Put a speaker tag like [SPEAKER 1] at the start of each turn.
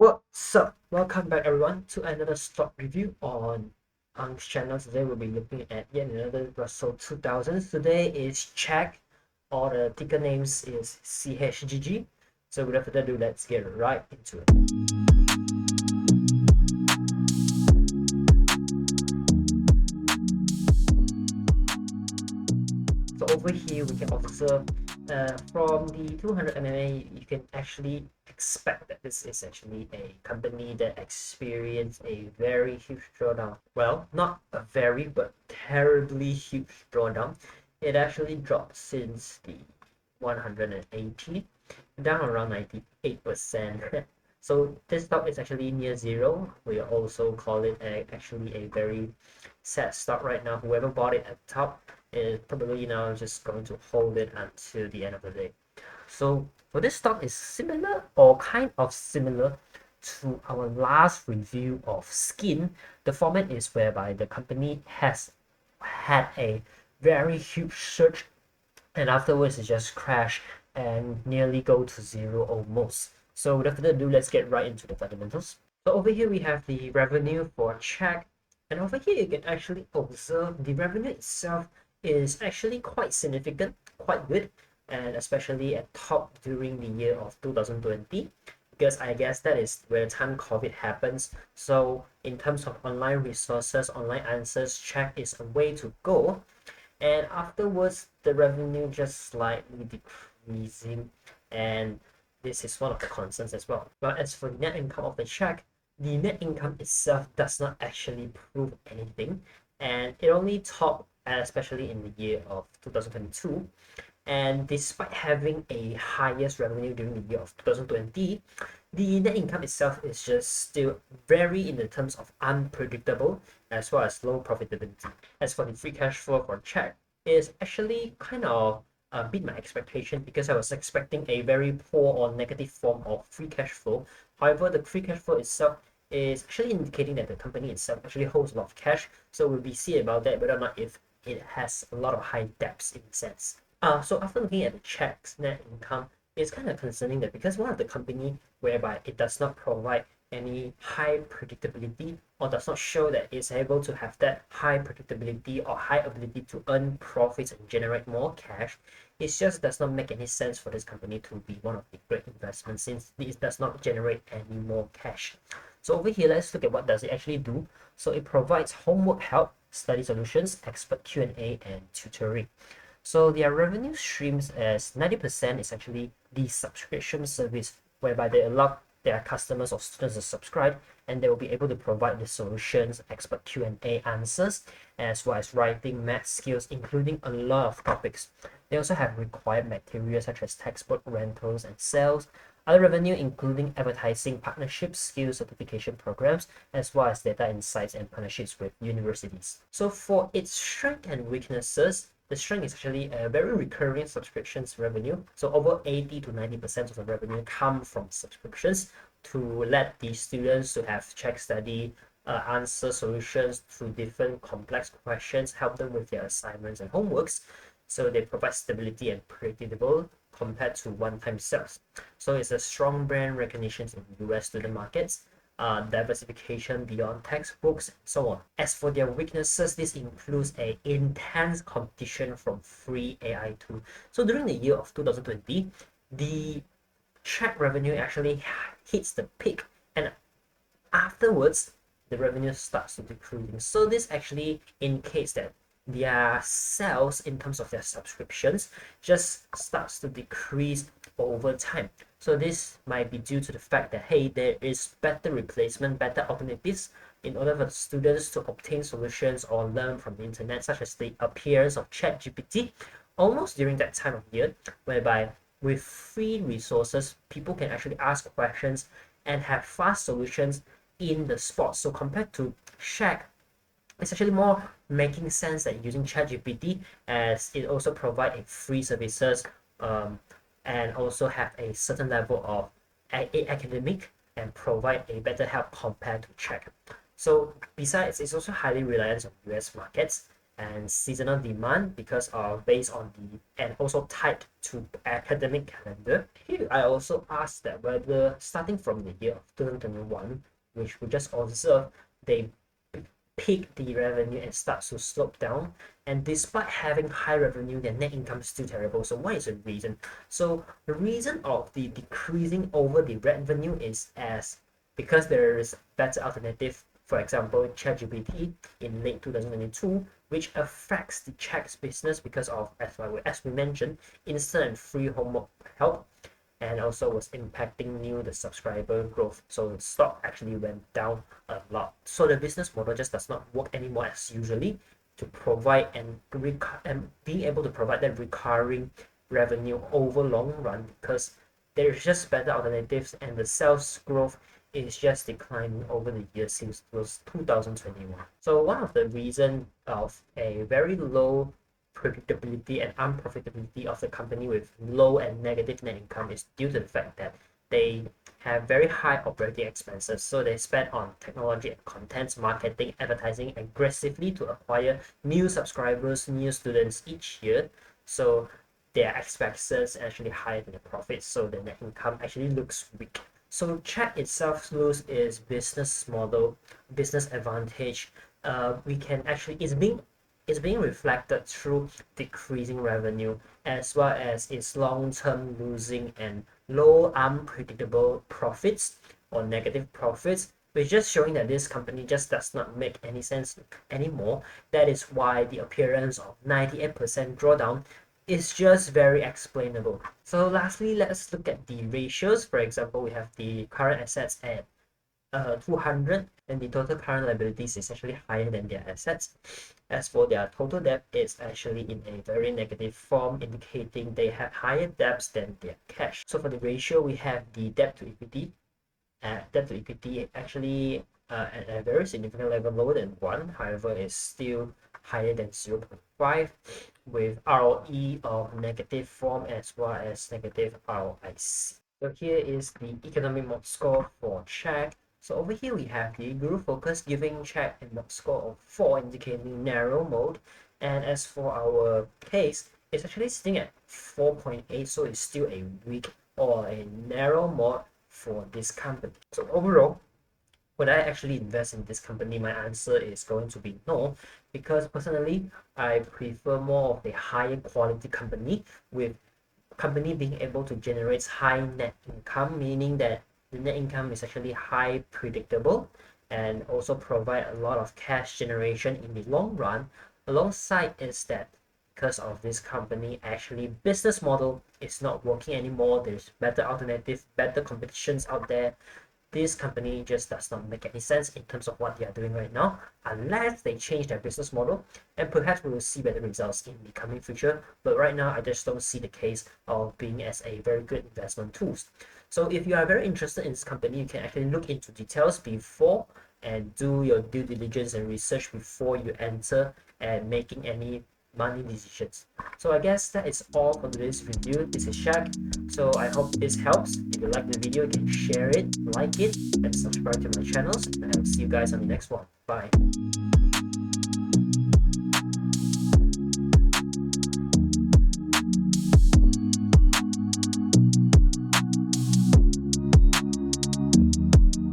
[SPEAKER 1] What's up? Welcome back everyone to another stock review on this channel. Today we'll be looking at yet another Russell 2000s. Today is Chegg, or the ticker names is CHGG. So without further ado, let's get right into it. So over here we can observe from the 200 MMA, you can actually expect that this is actually a company that experienced a very huge drawdown. Well, not a very, but terribly huge drawdown. It actually dropped since the 180, down around 98%. So this stock is actually near zero. We also call it actually a very sad stock right now. Whoever bought it at the top is probably now just going to hold it until the end of the day. So for this stock is similar or kind of similar to our last review of Skin. The format is whereby the company has had a very huge surge and afterwards it just crashed and nearly go to zero almost. So without further ado, let's get right into the fundamentals. So over here we have the revenue for Chegg, and over here you can actually observe the revenue itself is actually quite significant, quite good, and especially at top during the year of 2020, because I guess that is where the time COVID happens. So in terms of online resources, online answers, Chegg is a way to go. And afterwards the revenue just slightly decreasing, and this is one of the concerns as well. But as for net income of the Chegg, the net income itself does not actually prove anything, and it only topped, especially in the year of 2022. And despite having a highest revenue during the year of 2020, the net income itself is just still very in the terms of unpredictable as well as low profitability. As for the free cash flow for Chegg, is actually kind of beat my expectation, because I was expecting a very poor or negative form of free cash flow. However, the free cash flow itself is actually indicating that the company itself actually holds a lot of cash. So we'll be seeing about that, whether or not if it has a lot of high debts in a sense. So after looking at the Chegg's net income, it's kind of concerning that because one of the company whereby it does not provide any high predictability, or does not show that it's able to have that high predictability or high ability to earn profits and generate more cash, it just does not make any sense for this company to be one of the great investments, since it does not generate any more cash. So over here, let's look at what does it actually do. So it provides homework help, study solutions, expert Q&A, and tutoring. So their revenue streams as 90% is actually the subscription service, whereby they allow their customers or students to subscribe, and they will be able to provide the solutions, expert Q&A answers, as well as writing, math skills, including a lot of topics. They also have required materials such as textbook rentals and sales. Other revenue including advertising, partnerships, skill certification programs, as well as data insights and partnerships with universities. So for its strengths and weaknesses, the strength is actually a very recurring subscriptions revenue. So over 80 to 90% of the revenue come from subscriptions to let the students to have Chegg study, answer solutions to different complex questions, help them with their assignments and homeworks. So they provide stability and predictable compared to one-time sales. So it's a strong brand recognition in US student markets, diversification beyond textbooks, and so on. As for their weaknesses, this includes a intense competition from free AI tools. So during the year of 2020, the Chegg revenue actually hits the peak, and afterwards the revenue starts to decrease. So this actually indicates that their sales in terms of their subscriptions just starts to decrease over time. So this might be due to the fact that, hey, there is better replacement, better alternatives in order for the students to obtain solutions or learn from the internet, such as the appearance of ChatGPT almost during that time of year, whereby with free resources, people can actually ask questions and have fast solutions in the spot. So compared to Chegg, it's actually more making sense that using ChatGPT, as it also provide a free services, and also have a certain level of academic and provide a better help compared to Chegg. So besides, it's also highly reliant on US markets, and seasonal demand because of based on the and also tied to academic calendar. Here I also asked that whether starting from the year of 2021, which we just observed, they peak the revenue and starts to slope down. And despite having high revenue, their net income is still terrible. So what is the reason? So the reason of the decreasing over the revenue is as because there is better alternative. For example, ChatGPT in late 2022, which affects the Chegg's business because of, as we mentioned, instant and free homework help, and also was impacting the subscriber growth. So the stock actually went down a lot. So the business model just does not work anymore as usually to provide and being able to provide that recurring revenue over long run, because there's just better alternatives and the sales growth is just declining over the years since it was 2021. So one of the reasons of a very low predictability and unprofitability of the company with low and negative net income is due to the fact that they have very high operating expenses. So they spend on technology and contents, marketing, advertising aggressively to acquire new subscribers, new students each year. So their expenses actually higher than the profits. So the net income actually looks weak. So Chegg itself lose its business model, business advantage. We can actually is being reflected through decreasing revenue as well as its long-term losing and low unpredictable profits or negative profits, which just showing that this company just does not make any sense anymore. That is why the appearance of 98% drawdown is just very explainable. So lastly, let's look at the ratios. For example, we have the current assets at 200, and the total current liabilities is actually higher than their assets. As for their total debt, it's actually in a very negative form, indicating they have higher debts than their cash. So for the ratio, we have the debt to equity. Debt to equity actually at a very significant level lower than 1, however, is still higher than 0.5, with ROE of negative form as well as negative ROIC. So here is the economic mode score for Chegg. So over here we have the guru focus giving Chegg a mode score of 4, indicating narrow mode. And as for our case, it's actually sitting at 4.8, so it's still a weak or a narrow mode for this company. So overall, would I actually invest in this company? My answer is going to be no, because personally, I prefer more of a higher quality company with company being able to generate high net income, meaning that the net income is actually high predictable and also provide a lot of cash generation in the long run. Alongside is that because of this company actually business model is not working anymore, there's better alternative, better competitions out there. This company just does not make any sense in terms of what they are doing right now, unless they change their business model, and perhaps we will see better results in the coming future. But right now, I just don't see the case of being as a very good investment tools. So if you are very interested in this company, you can actually look into details before and do your due diligence and research before you enter and making any money decisions. So I guess that is all for today's review. This is Shaq. So I hope this helps. If you like the video, you can share it, like it, and subscribe to my channels. And I will see you guys on the next one. Bye.